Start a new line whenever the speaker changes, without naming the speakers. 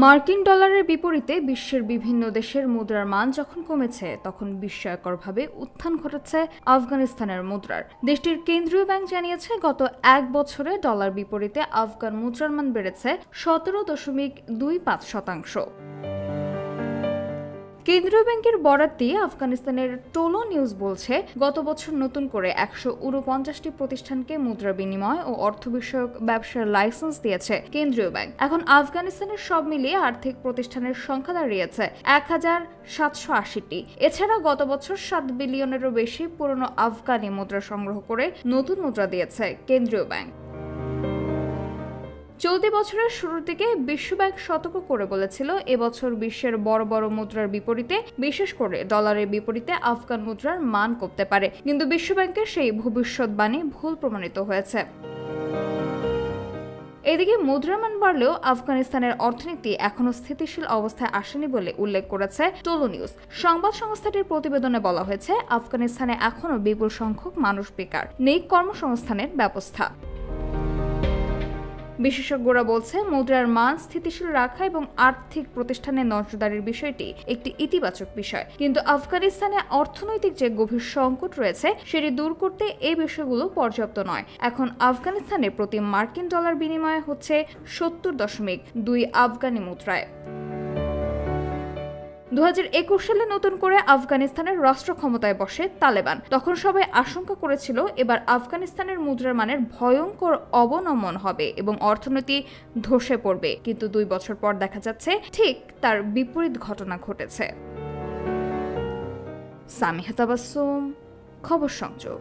মার্কিন ডলারের বিপরীতে বিশ্বের বিভিন্ন দেশের মুদ্রার মান যখন কমেছে তখন বিস্ময়করভাবে উত্থান ঘটেছে আফগানিস্তানের মুদ্রার। দেশটির কেন্দ্রীয় ব্যাংক জানিয়েছে গত এক বছরে ডলার বিপরীতে আফগান মুদ্রার মান বেড়েছে 17.25%। কেন্দ্রীয় ব্যাংকের বরাত দিয়ে আফগানিস্তানের টোলো নিউজ বলছে, গত বছর নতুন করে 149টি প্রতিষ্ঠানকে মুদ্রা বিনিময় ও অর্থ বিষয়ক ব্যবসার লাইসেন্স দিয়েছে কেন্দ্রীয় ব্যাংক। এখন আফগানিস্তানের সব মিলিয়ে আর্থিক প্রতিষ্ঠানের সংখ্যা দাঁড়িয়েছে 1780টি। এছাড়া গত বছর 7 বিলিয়নেরও বেশি পুরনো আফগানি মুদ্রা সংগ্রহ করে নতুন মুদ্রা দিয়েছে কেন্দ্রীয় ব্যাংক। চলতি বছরের শুরুর দিকে বিশ্বব্যাংক সতর্ক করে বলেছিল, এবছর বিশ্বের বড় বড় মুদ্রার বিপরীতে, বিশেষ করে ডলারের বিপরীতে আফগান মুদ্রার মান কমতে পারে। কিন্তু বিশ্বব্যাংকের সেই ভবিষ্যৎবাণী ভুল প্রমাণিত হয়েছে। এদিকে মুদ্রার মান বাড়লেও আফগানিস্তানের অর্থনীতি এখনও স্থিতিশীল অবস্থায় আসেনি বলে উল্লেখ করেছে টোলো নিউজ। সংবাদ সংস্থাটির প্রতিবেদনে বলা হয়েছে, আফগানিস্তানে এখনও বিপুল সংখ্যক মানুষ বেকার, নেই কর্মসংস্থানের ব্যবস্থা। বিশেষজ্ঞরা বলছে, মুদ্রার মান স্থিতিশীল রাখা এবং আর্থিক প্রতিষ্ঠানের নজরদারির বিষয়টি একটি ইতিবাচক বিষয়, কিন্তু আফগানিস্তানে অর্থনৈতিক যে গভীর সংকট রয়েছে সেটি দূর করতে এই বিষয়গুলো পর্যাপ্ত নয়। এখন আফগানিস্তানে প্রতি মার্কিন ডলার বিনিময় হচ্ছে 70.2 আফগানি মুদ্রায়। 2021 সালে নতুন করে আফগানিস্তানের রাষ্ট্র ক্ষমতায় বসে তালেবান। তখন সবাই আশঙ্কা করেছিল এবার আফগানিস্তানের মুদ্রার মানের ভয়ঙ্কর অবনমন হবে এবং অর্থনীতি ধসে পড়বে, কিন্তু 2 বছর পর দেখা যাচ্ছে ঠিক তার বিপরীত ঘটনা ঘটেছে। সামিহা তাবাসসুম, খবর সংযোগ।